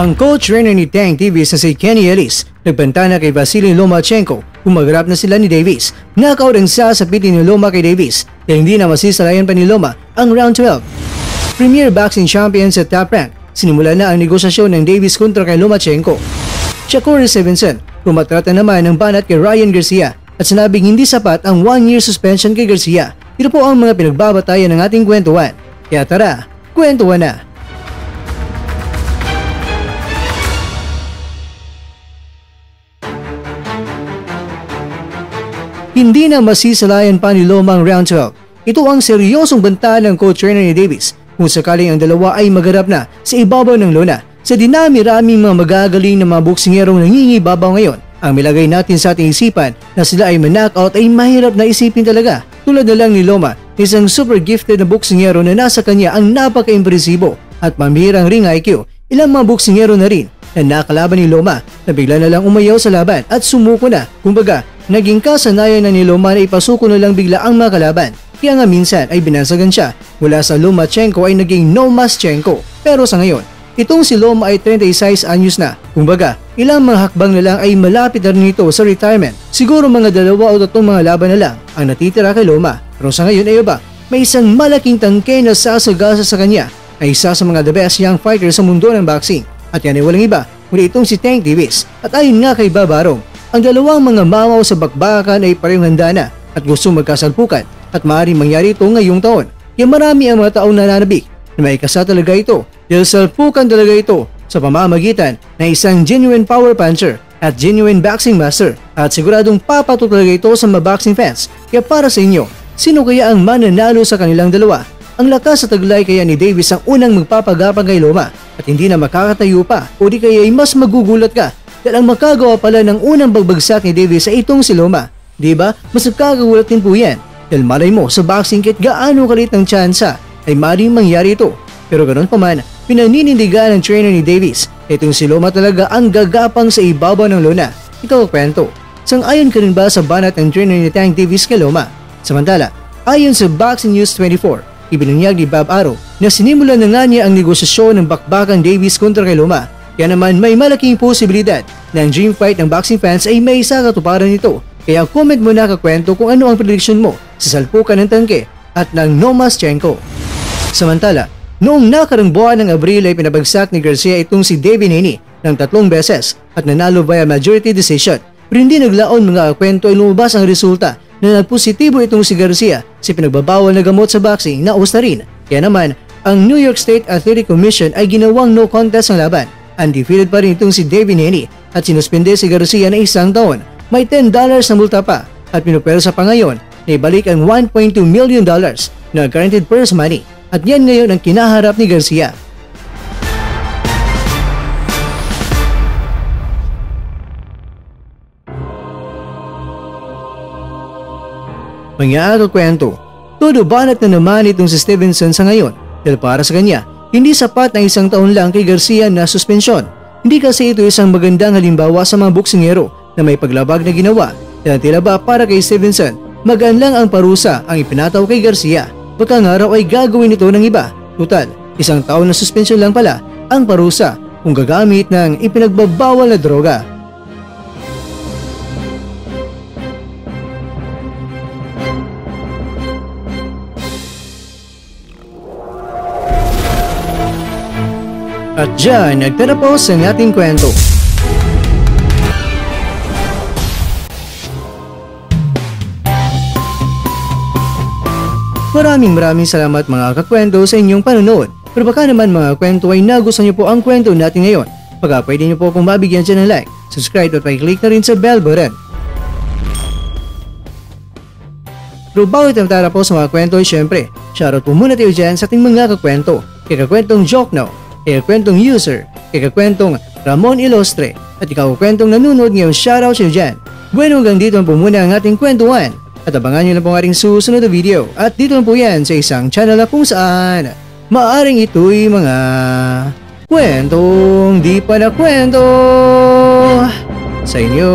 Ang co-trainer ni Tank Davis na si Kenny Ellis nagbanta na kay Vasily Lomachenko kung magharap na sila ni Davis. Knockout ang sasapitin ni Loma kay Davis kaya hindi na masisalayan pa ni Loma ang round 12. Premier boxing champion sa Top Rank, sinimula na ang negosasyon ng Davis kontra kay Lomachenko. Shakur Stevenson rumatrata naman ng banat kay Ryan Garcia at sinabing hindi sapat ang 1-year suspension kay Garcia. Ito po ang mga pinagbabatayan ng ating kwentuhan. Kaya tara, kwentuhan na! Hindi na masisalayan pa ni Loma ang round 12. Ito ang seryosong banta ng co-trainer ni Davis kung sakaling ang dalawa ay magharap na sa ibabaw ng lona. Sa dinami-raming mga magagaling na mga boksingerong nangingibabaw ngayon, ang milagay natin sa ating isipan na sila ay man-knockout ay mahirap na isipin talaga. Tulad na lang ni Loma, isang super gifted na boksingero na nasa kanya ang napaka-impresibo at mamihirang ring IQ. Ilang mga boksingero na rin na nakalaban ni Loma na bigla na lang umayaw sa laban at sumuko na. Kumbaga, naging kasanayan na ni Loma na ipasuko na lang bigla ang mga kalaban. Kaya nga minsan ay binansagan siya. Mula sa Lomachenko ay naging Nomaschenko. Pero sa ngayon, itong si Loma ay 36 anyos na. Kumbaga, ilang mga hakbang na lang ay malapit na rin ito sa retirement. Siguro mga 2 o 3 mga laban na lang ang natitira kay Loma. Pero sa ngayon ay iba, may isang malaking tangke na sasagasa sa kanya ay isa sa mga the best young fighter sa mundo ng boxing. At yan ay walang iba, muli itong si Tank Davis. At ayon nga kay Babarong, ang dalawang mga mamaw sa bakbakan ay parehong handa na at gusto magkasalpukan at maaaring mangyari ito ngayong taon. Kaya marami ang mga taong nananabik na may kasa talaga ito dahil salpukan talaga ito sa pamamagitan na isang genuine power puncher at genuine boxing master at siguradong papato talaga ito sa mga boxing fans. Kaya para sa inyo, sino kaya ang mananalo sa kanilang dalawa? Ang lakas sa taglay kaya ni Davis ang unang magpapagapang kay Loma at hindi na makakatayo pa o di kaya ay mas magugulat ka dahil ang makagawa pala ng unang bagbagsak ni Davis ay itong si Loma. Diba? Mas nagkakagulat din po yan dahil malay mo sa boxing kit gaano kalit ang tsansa ay maaaring mangyari ito. Pero ganoon pa man, pinaninindigan ng trainer ni Davis itong si Loma talaga ang gagapang sa ibabaw ng lona. Ito ang kwento. Sang-ayon ka rin ba sa banat ng trainer ni Tank Davis kay Loma? Samantala, ayon sa Boxing News 24, ibinunyag ni Bob Arrow na sinimulan na nga niya ang negosasyon ng bakbakang Davis kontra kay Loma. Kaya naman may malaking posibilidad na ang dream fight ng boxing fans ay may isa katuparan nito. Kaya comment mo na kakwento kung ano ang prediction mo sa salpukan ng tangke at ng Nomaschenko. Samantala, noong nakarang buwan ng Abril ay pinabagsak ni Garcia itong si Devin Haney ng 3 beses at nanalo via majority decision. Pero hindi naglaon mga kwento ay lumabas ang resulta na nagpositibo itong si Garcia sa pinagbabawal na gamot sa boxing na Ostarin. Kaya naman, ang New York State Athletic Commission ay ginawang no contest ang laban. Undefeated pa rin itong si Devin Haney at sinuspende si Garcia na 1 taon. May $10 na multa pa at pinupersa pa ngayon na ibalik ang $1.2 million na guaranteed purse money. At yan ngayon ang kinaharap ni Garcia. Mga kakwento, todo banat na naman itong si Stevenson sa ngayon dahil para sa kanya, hindi sapat na 1 taon lang kay Garcia na suspensyon. Hindi kasi ito isang magandang halimbawa sa mga boksingero na may paglabag na ginawa dahil tila ba para kay Stevenson, magaan lang ang parusa ang ipinataw kay Garcia. Baka nga raw ay gagawin ito ng iba. Total, 1 taon na suspensyon lang pala ang parusa kung gagamit ng ipinagbabawal na droga. At dyan, nagtatapos ang ating kwento. Maraming salamat mga kakwento sa inyong panonood. Pero baka naman mga kwento ay nagustuhan niyo po ang kwento natin ngayon. Baka pwede niyo po akong mabigyan dyan ng like, subscribe at pakiclick na rin sa bell button. Pero bago tayo tara po sa mga kwento ay syempre, shoutout po muna tayo dyan sa ating mga kakwento. Kay kakwentong Joke Now, kay kakwentong User, kay kakwentong Ramon Ilostre, at ikaw kakwentong nanonood ngayon, shoutout siya dyan. Bueno, hanggang dito po muna ang ating kwentuhan. At abangan nyo na po ang ating susunod na video. At dito na po yan sa isang channel na kung saan maaring ito'y mga kwentong di pa na kwento sa inyo.